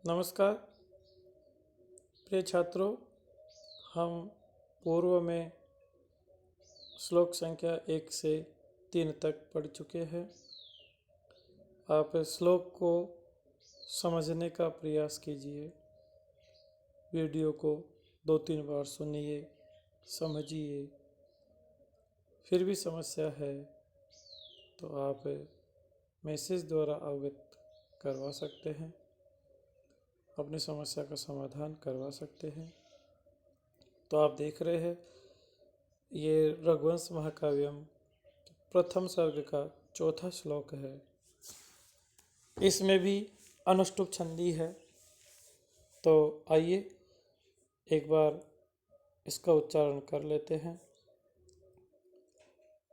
नमस्कार प्रिय छात्रों। हम पूर्व में श्लोक संख्या 1 से 3 तक पढ़ चुके हैं। आप इस श्लोक को समझने का प्रयास कीजिए। वीडियो को 2-3 बार सुनिए, समझिए। फिर भी समस्या है तो आप मैसेज द्वारा अवगत करवा सकते हैं, अपनी समस्या का समाधान करवा सकते हैं। तो आप देख रहे हैं, ये रघुवंश महाकाव्यम प्रथम सर्ग का चौथा श्लोक है। इसमें भी अनुष्टुप छंदी है। तो आइए एक बार इसका उच्चारण कर लेते हैं।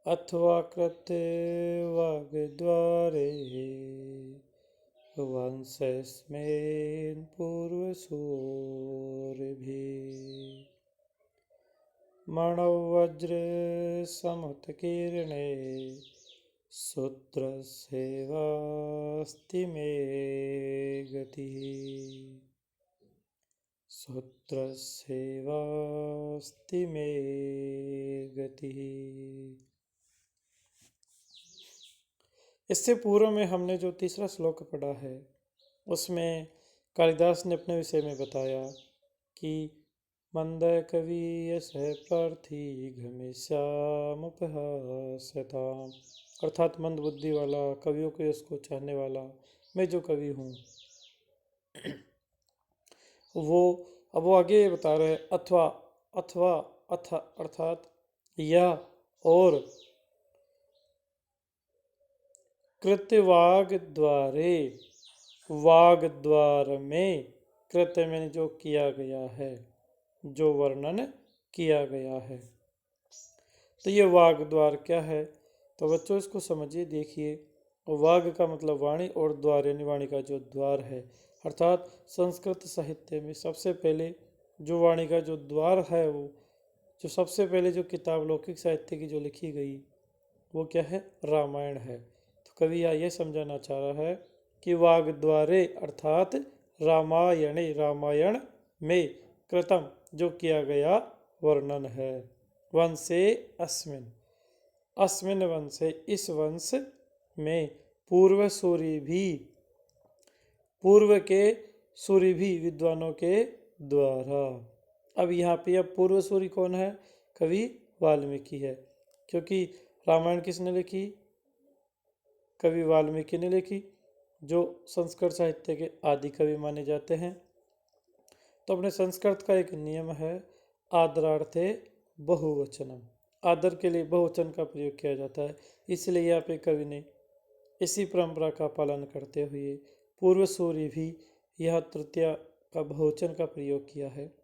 अथवा कृते वाग्द्वारे वंशस्मिन् पूर्वसूरिभिः मणौ वज्र समुत्कीर्णे सूत्रस्यैवास्ति मे गतिः सूत्रस्यैवास्ति मे गतिः। इससे पूर्व में हमने जो तीसरा श्लोक पढ़ा है उसमें कालिदास ने अपने विषय में बताया कि मंद कवि पार्थी घमिष्यामुपहास्यताम्, अर्थात मंद बुद्धि वाला, कवियों के यश को चाहने वाला मैं जो कवि हूँ वो आगे बता रहे अथवा अथवा अथ अर्थात या और कृतवाग द्वारे, वाग द्वार में, कृत्य में जो किया गया है, जो वर्णन किया गया है। तो ये वाग द्वार क्या है? तो बच्चों इसको समझिए, देखिए। वाग का मतलब वाणी और द्वार यानी वाणी का जो द्वार है, अर्थात संस्कृत साहित्य में सबसे पहले जो वाणी का जो द्वार है, वो जो सबसे पहले जो किताब लौकिक साहित्य की जो लिखी गई वो क्या है? रामायण है। तो कवि यह समझाना चाह रहा है कि वाग द्वारे अर्थात रामायणे, रामायण में कृतम जो किया गया वर्णन है। वंशे अस्मिन, अस्मिन वंशे इस वंश में, पूर्व सूरी भी, पूर्व के सूरी भी विद्वानों के द्वारा। अब यहाँ पे अब पूर्व सूरी कौन है? कवि वाल्मीकि है। क्योंकि रामायण किसने लिखी? कवि वाल्मीकि ने लिखी, जो संस्कृत साहित्य के आदि कवि माने जाते हैं। तो अपने संस्कृत का एक नियम है, आदरार्थे बहुवचनम, आदर के लिए बहुवचन का प्रयोग किया जाता है। इसलिए यहाँ पे कवि ने इसी परंपरा का पालन करते हुए पूर्व सूरी भी यह तृतीया का बहुवचन का प्रयोग किया है।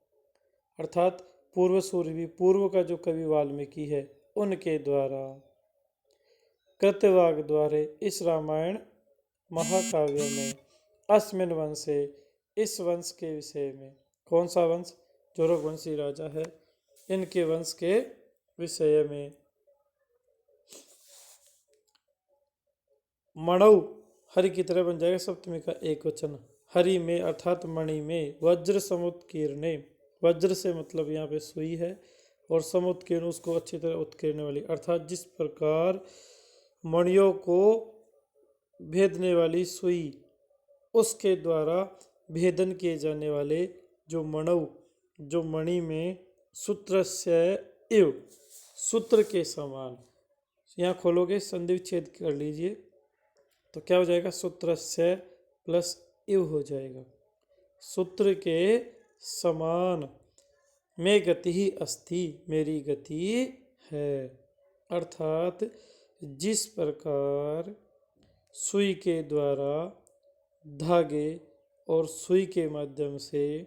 अर्थात पूर्व सूरी भी, पूर्व का जो कवि वाल्मीकि है उनके द्वारा कृतवाग द्वारे इस रामायण महाकाव्य में, अस्मिन वंशे इस वंश के विषय में, कौन सा वंश? जो रघुवंशी राजा है, इनके वंश के विषय में, मणौ हरि की तरह बन जाएगा, सप्तमी का एक वचन, हरि में अर्थात मणि में, वज्र समुत्कीर्णे, वज्र से मतलब यहाँ पे सुई है, और समुत्कीर्ण उसको अच्छी तरह उत्कीर्णने वाली, अर्थात जिस प्रकार मणियों को भेदने वाली सुई, उसके द्वारा भेदन किए जाने वाले जो मणौ, जो मणि में, सूत्रस्य इव, सूत्र के समान। यहाँ खोलोगे, संधि विच्छेद कर लीजिए तो क्या हो जाएगा? सूत्रस्य प्लस इव हो जाएगा। सूत्र के समान में गति ही अस्ति, मेरी गति है। अर्थात जिस प्रकार सुई के द्वारा धागे और सुई के माध्यम से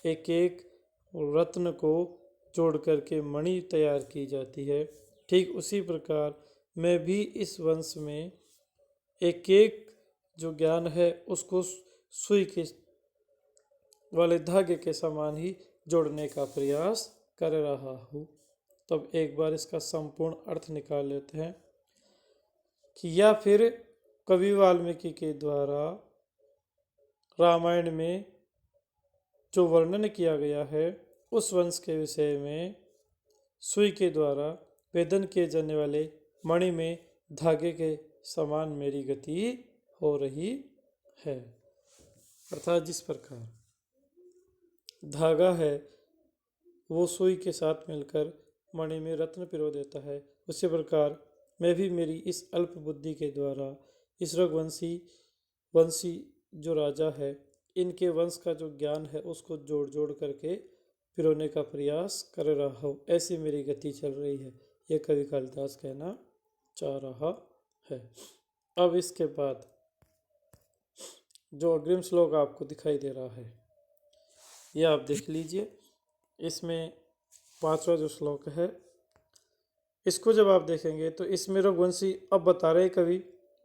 एक एक रत्न को जोड़ करके मणि तैयार की जाती है, ठीक उसी प्रकार मैं भी इस वंश में एक एक जो ज्ञान है उसको सुई के वाले धागे के समान ही जोड़ने का प्रयास कर रहा हूँ। तब एक बार इसका संपूर्ण अर्थ निकाल लेते हैं कि या फिर कवि वाल्मीकि के द्वारा रामायण में जो वर्णन किया गया है उस वंश के विषय में सुई के द्वारा वेदन किए जाने वाले मणि में धागे के समान मेरी गति हो रही है। अर्थात जिस प्रकार धागा है वो सुई के साथ मिलकर मणि में रत्न पिरो देता है, उसी प्रकार मैं भी मेरी इस अल्प बुद्धि के द्वारा इस रघुवंशी वंशी जो राजा है इनके वंश का जो ज्ञान है उसको जोड़ जोड़ करके पिरोने का प्रयास कर रहा हूँ। ऐसी मेरी गति चल रही है, ये कवि कालिदास कहना चाह रहा है। अब इसके बाद जो अग्रिम श्लोक आपको दिखाई दे रहा है ये आप देख लीजिए। इसमें 5वां जो श्लोक है इसको जब आप देखेंगे तो इसमें रघुवंशी अब बता रहे कवि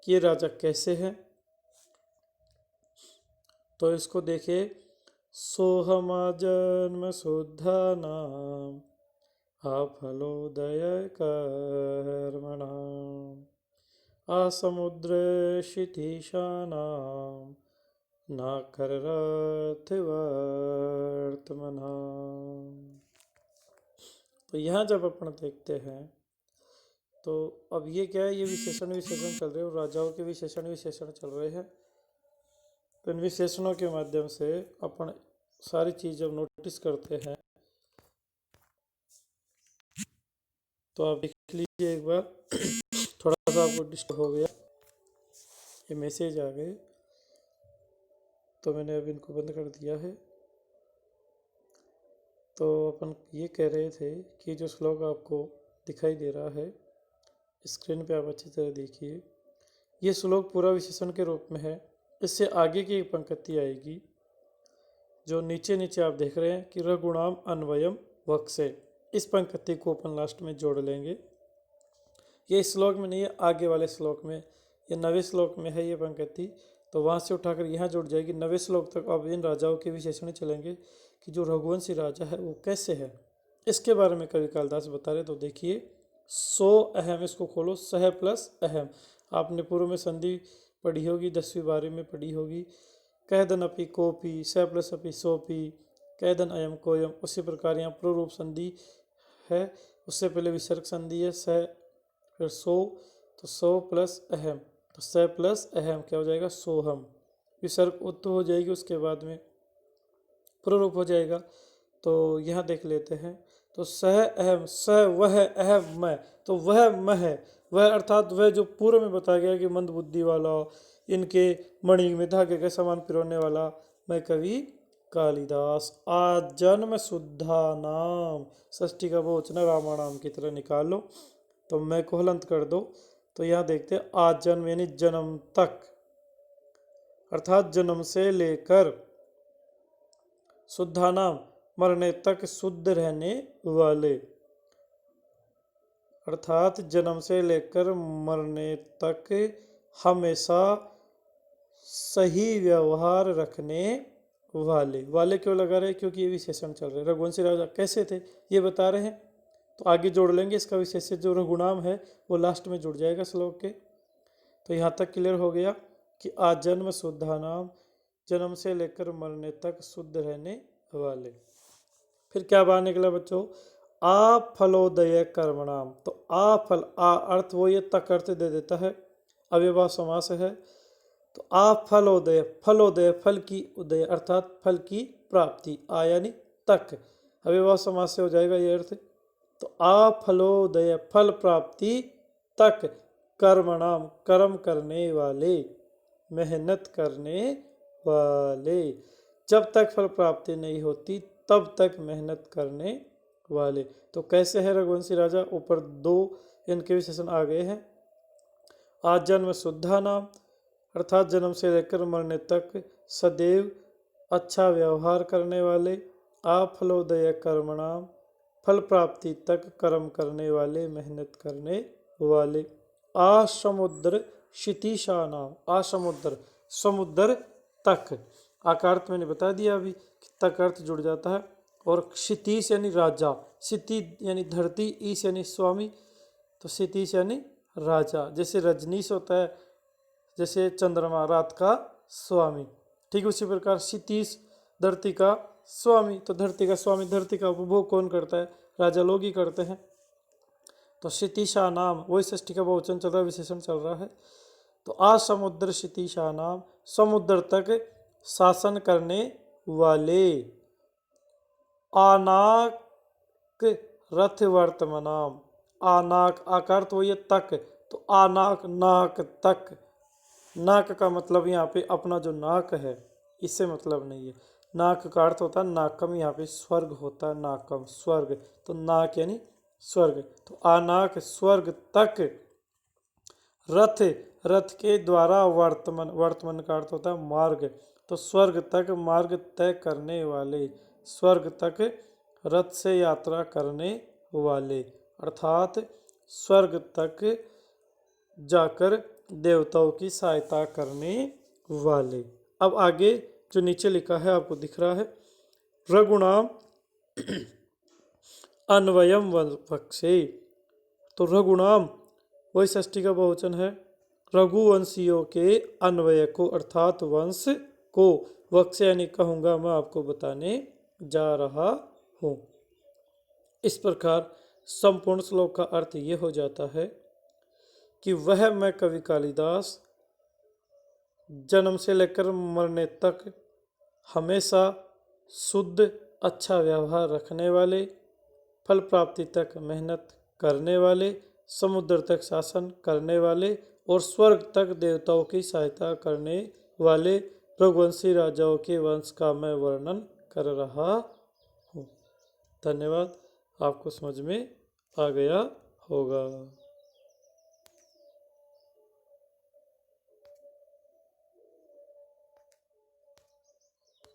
कि ये राजा कैसे हैं। तो इसको देखिए, सोहमा जन्म शुद्धा नाम आफलोदय कर्मणाम असमुद्र क्षितिशानाम नाकररथ वर्तमना। तो यहाँ जब अपन देखते हैं तो अब ये क्या है, ये विशेषण चल रहे हैं और राजाओं के विशेषण चल रहे हैं। तो इन विशेषणों के माध्यम से अपन सारी चीज़ जब नोटिस करते हैं तो आप देख लीजिए एक बार। थोड़ा सा आपको डिस्टर्ब हो गया, ये मैसेज आ गए तो मैंने अब इनको बंद कर दिया है। तो अपन ये कह रहे थे कि जो श्लोक आपको दिखाई दे रहा है स्क्रीन पे आप अच्छी तरह देखिए, ये श्लोक पूरा विशेषण के रूप में है। इससे आगे की एक पंक्ति आएगी जो नीचे नीचे आप देख रहे हैं कि रघुणाम अन्वयम वक्से, इस पंक्ति को अपन लास्ट में जोड़ लेंगे। ये इस श्लोक में नहीं है, आगे वाले श्लोक में, ये 9वें श्लोक में है ये पंक्ति, तो वहाँ से उठाकर यहाँ जुड़ जाएगी। 9वें श्लोक तक अब इन राजाओं के विशेषण चलेंगे कि जो रघुवंशी राजा है वो कैसे है, इसके बारे में कवि कालिदास बता रहे। तो देखिए, सो अहम, इसको खोलो, सह प्लस अहम, आपने पूर्व में संधि पढ़ी होगी, 10वीं 12वीं में पढ़ी होगी। कहदन अपि कोपी, स प्लस अपि सोपी, कहदन अयम कोयम। उसी प्रकार यहाँ प्ररूप संधि है, उससे पहले विसर्ग संधि है, स फिर सो, तो सो प्लस अहम, तो स प्लस अहम क्या हो जाएगा, सोहम। विसर्ग उत्त हो जाएगी, उसके बाद में प्ररूप हो जाएगा। तो यहाँ देख लेते हैं, तो सह अहम, सह वह अहम मैं, तो वह मैं है, वह अर्थात वह जो पूर्व में बताया गया कि मंद बुद्धि वाला, इनके मणि में धागे के समान पिरोने वाला, मैं कवि कालिदास आजन्म शुद्धा नाम, षष्ठी का बहुवचन रामाणाम की तरह निकाल लो, तो मैं को हलंत कर दो। तो यहाँ देखते हैं, आजन्म यानी जन्म तक, अर्थात जन्म से लेकर, शुद्धा नाम मरने तक शुद्ध रहने वाले, अर्थात जन्म से लेकर मरने तक हमेशा सही व्यवहार रखने वाले। वाले क्यों लगा रहे, क्योंकि ये विशेषण चल रहे। रघुवंशी राजा कैसे थे ये बता रहे हैं, तो आगे जोड़ लेंगे इसका विशेषण, जो रघुनाम है वो लास्ट में जुड़ जाएगा श्लोक के। तो यहाँ तक क्लियर हो गया कि आजन्म शुद्धा नाम, जन्म से लेकर मरने तक शुद्ध रहने वाले। फिर क्या बाहर निकला बच्चों, आ फलोदय कर्मणाम। तो आ फल, आ अर्थ वो ये तक अर्थ दे देता है, अव्ययभाव समास है। तो आ फलोदय, फलोदय फल की उदय अर्थात फल की प्राप्ति, आ यानी तक, अव्ययभाव समास से हो जाएगा ये अर्थ। तो आ फलोदय फल प्राप्ति तक, कर्मणाम कर्म करने वाले, मेहनत करने वाले, जब तक फल प्राप्ति नहीं होती तब तक मेहनत करने वाले। तो कैसे है रघुवंशी राजा, ऊपर 2 इनके विशेषण आ गए हैं। आज जन्म शुद्धा नाम, अर्थात जन्म से लेकर मरने तक सदैव अच्छा व्यवहार करने वाले। आ फलोदय कर्मणाम, फल प्राप्ति तक कर्म करने वाले, मेहनत करने वाले। आ समुद्र क्षितिशा नाम, आ समुद्र, समुद्र तक, आकार मैंने बता दिया अभी, तक अर्थ जुड़ जाता है। और क्षितिश यानी राजा, क्षिति यानी धरती, ईश यानी स्वामी, तो क्षितिश यानी राजा। जैसे रजनीश होता है, जैसे चंद्रमा रात का स्वामी, ठीक उसी प्रकार क्षितिश धरती का स्वामी, तो धरती का स्वामी, धरती का उपभोग कौन करता है? राजा लोग ही करते हैं। तो क्षितिशा नाम, वही षष्ठी का बहुवचन चल रहा है, विशेषण चल रहा है। तो आ समुद्र क्षितिशा नाम, समुद्र तक शासन करने वाले। आनाक रथ वर्तमानाम, आनाक आकार तो ये तक, तो आनाक नाक तक, नाक का मतलब यहाँ पे अपना जो नाक है इससे मतलब नहीं है। नाक का अर्थ होता है नाकम, यहाँ पे स्वर्ग होता है, नाकम स्वर्ग, तो नाक यानी स्वर्ग। तो आनाक स्वर्ग तक, रथ, रथ के द्वारा वर्तमान, वर्तमान का अर्थ होता है मार्ग, तो स्वर्ग तक मार्ग तय करने वाले, स्वर्ग तक रथ से यात्रा करने वाले, अर्थात स्वर्ग तक जाकर देवताओं की सहायता करने वाले। अब आगे जो नीचे लिखा है आपको दिख रहा है, रघुनाम अन्वयम वक्षे, तो रघुनाम वही षष्ठी का बहुवचन है, रघुवंशियों के अन्वय को अर्थात वंश को, वक्ष यानी कहूँगा, मैं आपको बताने जा रहा हूँ। इस प्रकार संपूर्ण श्लोक का अर्थ ये हो जाता है कि वह मैं कवि कालिदास जन्म से लेकर मरने तक हमेशा शुद्ध अच्छा व्यवहार रखने वाले, फल प्राप्ति तक मेहनत करने वाले, समुद्र तक शासन करने वाले और स्वर्ग तक देवताओं की सहायता करने वाले रघुवंशी राजाओं के वंश का मैं वर्णन कर रहा हूँ। धन्यवाद, आपको समझ में आ गया होगा।